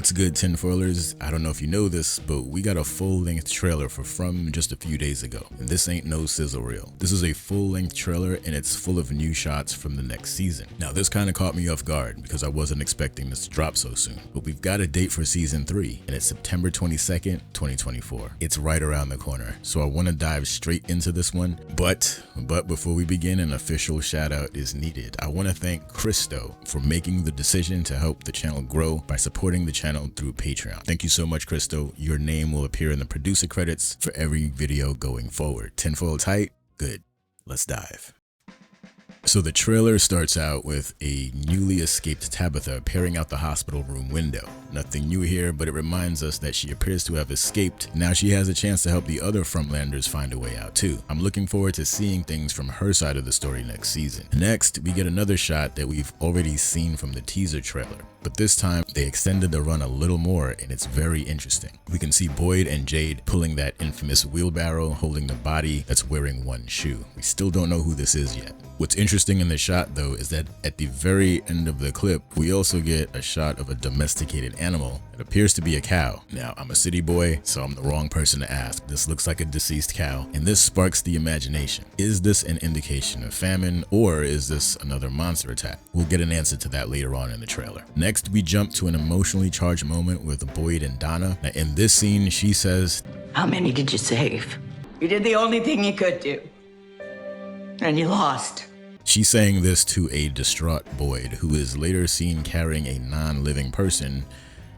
What's good, tinfoilers? I don't know if you know this, but we got a full-length trailer for From just a few days ago, and this ain't no sizzle reel. This is a full-length trailer, and it's full of new shots from the next season. Now, this kind of caught me off guard because I wasn't expecting this to drop so soon, but we've got a date for season 3, and it's September 22nd, 2024. It's right around the corner, so I want to dive straight into this one, but before we begin, an official shout out is needed. I want to thank Christo for making the decision to help the channel grow by supporting the channel through Patreon. Thank you so much, Christo. Your name will appear in the producer credits for every video going forward. Tinfoil tight? Good. Let's dive. So the trailer starts out with a newly escaped Tabitha peering out the hospital room window. Nothing new here, but it reminds us that she appears to have escaped. Now she has a chance to help the other Frontlanders find a way out too. I'm looking forward to seeing things from her side of the story next season. Next, we get another shot that we've already seen from the teaser trailer, but this time they extended the run a little more and it's very interesting. We can see Boyd and Jade pulling that infamous wheelbarrow holding the body that's wearing one shoe. We still don't know who this is yet. What's interesting in the shot though is that at the very end of the clip, we also get a shot of a domesticated animal. It appears to be a cow. Now, I'm a city boy, so I'm the wrong person to ask. This looks like a deceased cow, and this sparks the imagination. Is this an indication of famine, or is this another monster attack? We'll get an answer to that later on in the trailer. Next, we jump to an emotionally charged moment with Boyd and Donna. Now, in this scene, she says, "How many did you save? You did the only thing you could do. And you lost." She's saying this to a distraught Boyd, who is later seen carrying a non-living person,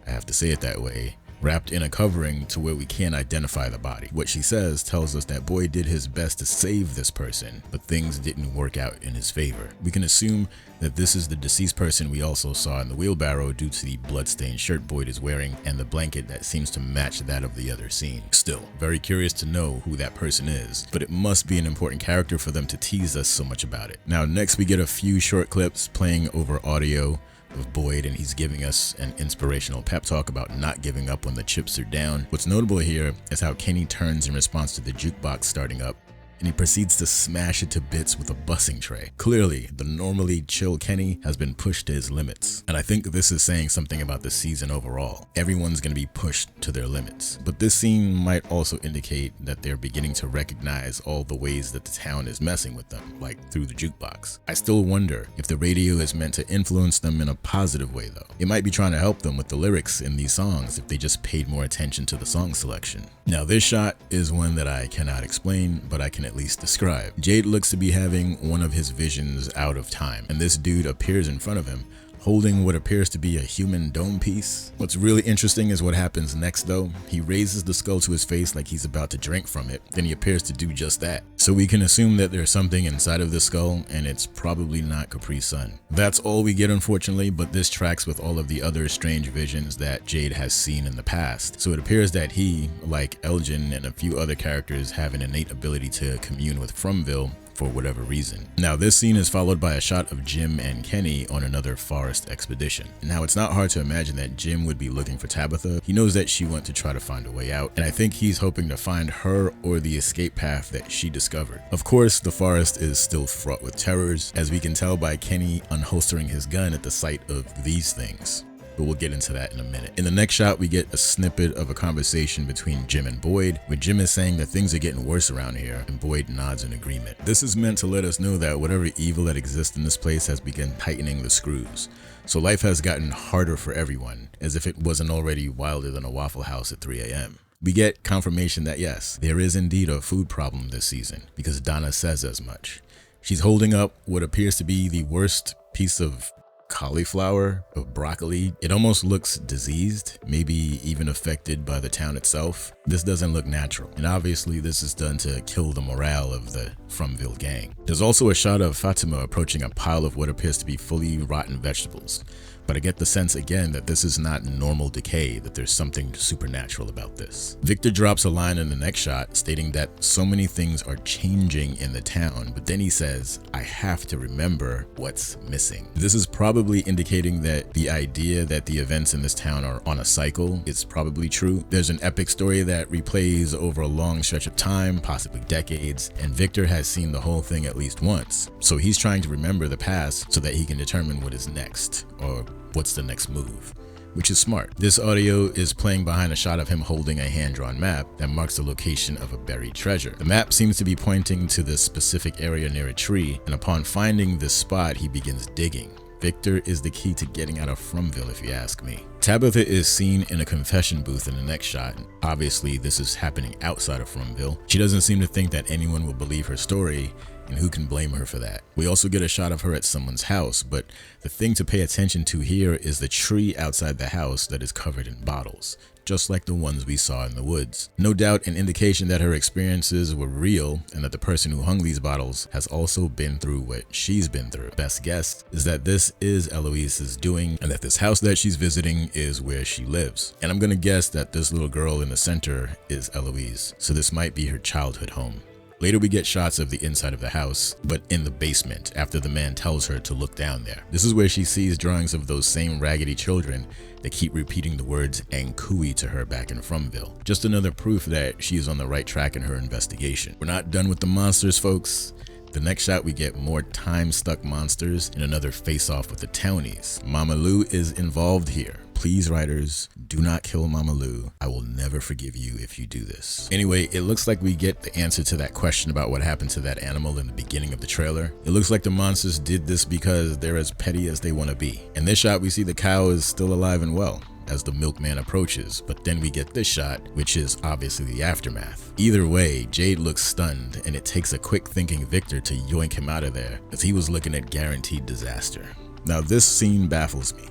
I have to say it that way, wrapped in a covering to where we can't identify the body. What she says tells us that Boyd did his best to save this person, but things didn't work out in his favor. We can assume that this is the deceased person we also saw in the wheelbarrow due to the bloodstained shirt Boyd is wearing and the blanket that seems to match that of the other scene. Still, very curious to know who that person is, but it must be an important character for them to tease us so much about it. Now, next we get a few short clips playing over audio of Boyd, and he's giving us an inspirational pep talk about not giving up when the chips are down. What's notable here is how Cheney turns in response to the jukebox starting up, and he proceeds to smash it to bits with a bussing tray. Clearly, the normally chill Cheney has been pushed to his limits, and I think this is saying something about the season overall. Everyone's going to be pushed to their limits, but this scene might also indicate that they're beginning to recognize all the ways that the town is messing with them, like through the jukebox. I still wonder if the radio is meant to influence them in a positive way though. It might be trying to help them with the lyrics in these songs if they just paid more attention to the song selection. Now this shot is one that I cannot explain, but I can at least describe. Jade looks to be having one of his visions out of time, and this dude appears in front of him holding what appears to be a human dome piece. What's really interesting is what happens next though. He raises the skull to his face like he's about to drink from it, then he appears to do just that. So we can assume that there's something inside of the skull, and it's probably not Capri Sun. That's all we get, unfortunately, but this tracks with all of the other strange visions that Jade has seen in the past. So it appears that he, like Elgin and a few other characters, have an innate ability to commune with Fromville for whatever reason. Now this scene is followed by a shot of Jim and Kenny on another forest expedition. Now it's not hard to imagine that Jim would be looking for Tabitha. He knows that she went to try to find a way out, and I think he's hoping to find her or the escape path that she discovered. Of course, the forest is still fraught with terrors, as we can tell by Kenny unholstering his gun at the sight of these things, but we'll get into that in a minute. In the next shot, we get a snippet of a conversation between Jim and Boyd, where Jim is saying that things are getting worse around here, and Boyd nods in agreement. This is meant to let us know that whatever evil that exists in this place has begun tightening the screws. So life has gotten harder for everyone, as if it wasn't already wilder than a Waffle House at 3 a.m. We get confirmation that yes, there is indeed a food problem this season, because Donna says as much. She's holding up what appears to be the worst piece of cauliflower, of broccoli. It almost looks diseased, maybe even affected by the town itself. This doesn't look natural, and obviously this is done to kill the morale of the Fromville gang. There's also a shot of Fatima approaching a pile of what appears to be fully rotten vegetables, but I get the sense again that this is not normal decay, that there's something supernatural about this. Victor drops a line in the next shot stating that so many things are changing in the town, but then he says, "I have to remember what's missing." This is probably indicating that the idea that the events in this town are on a cycle is probably true. There's an epic story that replays over a long stretch of time, possibly decades, and Victor has seen the whole thing at least once. So he's trying to remember the past so that he can determine what is next, or what's the next move. which is smart. This audio is playing behind a shot of him holding a hand-drawn map that marks the location of a buried treasure. The map seems to be pointing to this specific area near a tree, and upon finding this spot, he begins digging. Victor is the key to getting out of Fromville, if you ask me. Tabitha is seen in a confession booth in the next shot. Obviously, this is happening outside of Fromville. She doesn't seem to think that anyone will believe her story, and who can blame her for that? We also get a shot of her at someone's house, but the thing to pay attention to here is the tree outside the house that is covered in bottles, just like the ones we saw in the woods. No doubt an indication that her experiences were real and that the person who hung these bottles has also been through what she's been through. Best guess is that this is Eloise's doing and that this house that she's visiting is where she lives. And I'm gonna guess that this little girl in the center is Eloise, so this might be her childhood home. Later we get shots of the inside of the house, but in the basement after the man tells her to look down there. This is where she sees drawings of those same raggedy children that keep repeating the words Ankui to her back in Fromville. Just another proof that she is on the right track in her investigation. We're not done with the monsters, folks. The next shot we get more time-stuck monsters and another face-off with the townies. Mama Lou is involved here. Please, writers, do not kill Mama Lou. I will never forgive you if you do this. Anyway, it looks like we get the answer to that question about what happened to that animal in the beginning of the trailer. It looks like the monsters did this because they're as petty as they want to be. In this shot, we see the cow is still alive and well as the milkman approaches, but then we get this shot, which is obviously the aftermath. Either way, Jade looks stunned, and it takes a quick thinking Victor to yoink him out of there, as he was looking at guaranteed disaster. Now this scene baffles me.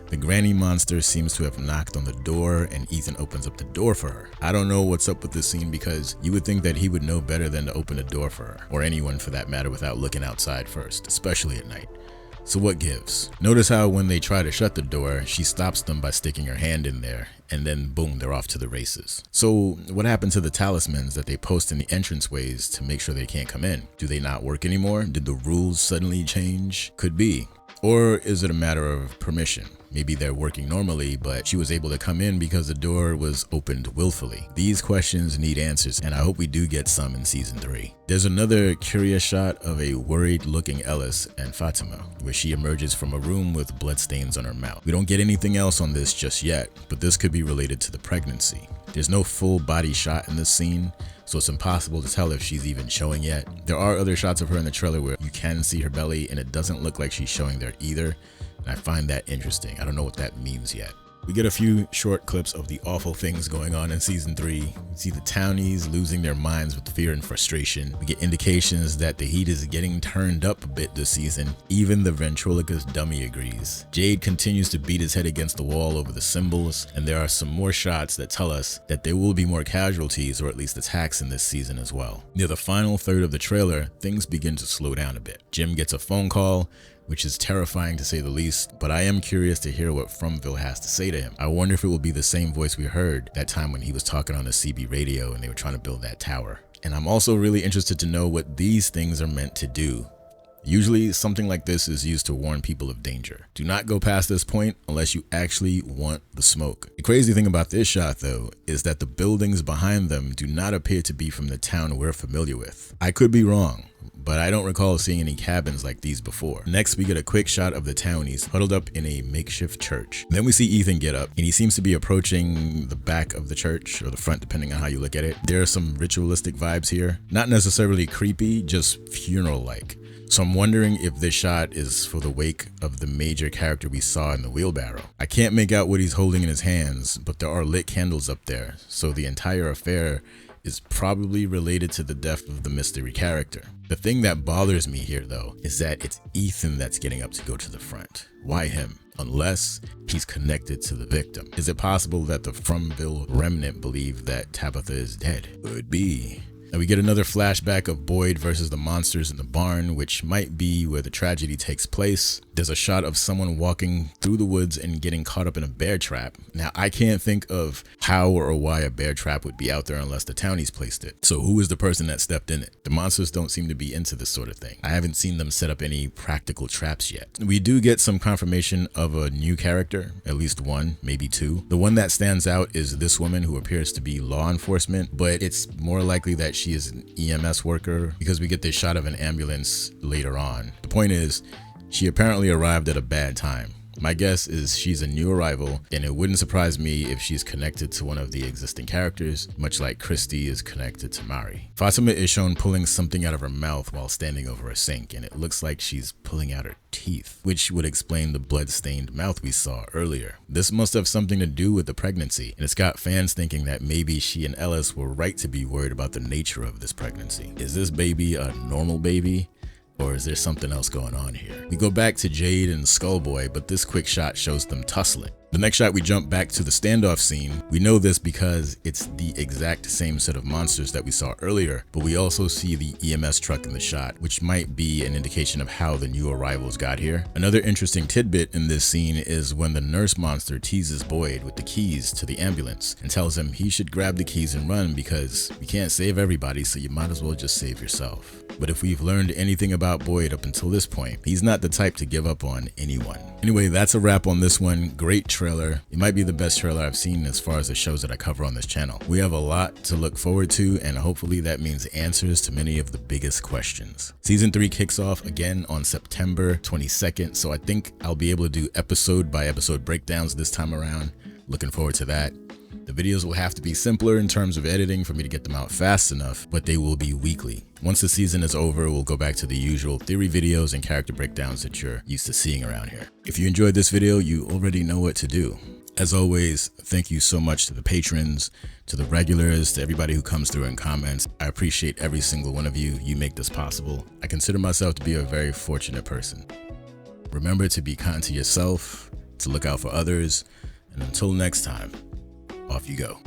The granny monster seems to have knocked on the door and Ethan opens up the door for her. I don't know what's up with this scene because you would think that he would know better than to open a door for her, or anyone for that matter, without looking outside first, especially at night. So what gives? Notice how when they try to shut the door, she stops them by sticking her hand in there, and then boom, they're off to the races. So what happened to the talismans that they post in the entranceways to make sure they can't come in? Do they not work anymore? Did the rules suddenly change? Could be. Or is it a matter of permission? Maybe they're working normally, but she was able to come in because the door was opened willfully. These questions need answers, and I hope we do get some in season 3. There's another curious shot of a worried looking Ellis and Fatima, where she emerges from a room with bloodstains on her mouth. We don't get anything else on this just yet, but this could be related to the pregnancy. There's no full body shot in this scene, so it's impossible to tell if she's even showing yet. There are other shots of her in the trailer where you can see her belly, and it doesn't look like she's showing there either. And I find that interesting. I don't know what that means yet. We get a few short clips of the awful things going on in season 3. We see the townies losing their minds with fear and frustration. We get indications that the heat is getting turned up a bit this season. Even the ventriloquist dummy agrees. Jade continues to beat his head against the wall over the symbols, and there are some more shots that tell us that there will be more casualties or at least attacks in this season as well. Near the final third of the trailer, things begin to slow down a bit. Jim gets a phone call, which is terrifying to say the least, but I am curious to hear what Fromville has to say to him. I wonder if it will be the same voice we heard that time when he was talking on the CB radio and they were trying to build that tower. And I'm also really interested to know what these things are meant to do. Usually something like this is used to warn people of danger. Do not go past this point unless you actually want the smoke. The crazy thing about this shot though is that the buildings behind them do not appear to be from the town we're familiar with. I could be wrong, but I don't recall seeing any cabins like these before. Next, we get a quick shot of the townies huddled up in a makeshift church. Then we see Ethan get up, and he seems to be approaching the back of the church, or the front, depending on how you look at it. There are some ritualistic vibes here. Not necessarily creepy, just funeral-like. So I'm wondering if this shot is for the wake of the major character we saw in the wheelbarrow. I can't make out what he's holding in his hands, but there are lit candles up there, so the entire affair is probably related to the death of the mystery character. The thing that bothers me here though is that it's Ethan that's getting up to go to the front. Why him? Unless he's connected to the victim. Is it possible that the Fromville remnant believe that Tabitha is dead? Could be. Now we get another flashback of Boyd versus the monsters in the barn, which might be where the tragedy takes place. There's a shot of someone walking through the woods and getting caught up in a bear trap. Now I can't think of how or why a bear trap would be out there unless the townies placed it. So who is the person that stepped in it? The monsters don't seem to be into this sort of thing. I haven't seen them set up any practical traps yet. We do get some confirmation of a new character, at least one, maybe two. The one that stands out is this woman who appears to be law enforcement, but it's more likely that she is an EMS worker because we get this shot of an ambulance later on. The point is, she apparently arrived at a bad time. My guess is she's a new arrival, and it wouldn't surprise me if she's connected to one of the existing characters, much like Christy is connected to Mari. Fatima is shown pulling something out of her mouth while standing over a sink, and it looks like she's pulling out her teeth, which would explain the blood-stained mouth we saw earlier. This must have something to do with the pregnancy, and it's got fans thinking that maybe she and Ellis were right to be worried about the nature of this pregnancy. Is this baby a normal baby? Or is there something else going on here? We go back to Jade and Skullboy, but this quick shot shows them tussling. The next shot we jump back to the standoff scene. We know this because it's the exact same set of monsters that we saw earlier, but we also see the EMS truck in the shot, which might be an indication of how the new arrivals got here. Another interesting tidbit in this scene is when the nurse monster teases Boyd with the keys to the ambulance and tells him he should grab the keys and run because you can't save everybody, so you might as well just save yourself. But if we've learned anything about Boyd up until this point, he's not the type to give up on anyone. Anyway, that's a wrap on this one. Great trailer. It might be the best trailer I've seen as far as the shows that I cover on this channel. We have a lot to look forward to, and hopefully that means answers to many of the biggest questions. Season 3 kicks off again on September 22nd, so I think I'll be able to do episode by episode breakdowns this time around. Looking forward to that. The videos will have to be simpler in terms of editing for me to get them out fast enough, but they will be weekly. Once the season is over, we'll go back to the usual theory videos and character breakdowns that you're used to seeing around here. If you enjoyed this video, you already know what to do. As always, thank you so much to the patrons, to the regulars, to everybody who comes through and comments. I appreciate every single one of you. You make this possible. I consider myself to be a very fortunate person. Remember to be kind to yourself, to look out for others, and until next time, off you go.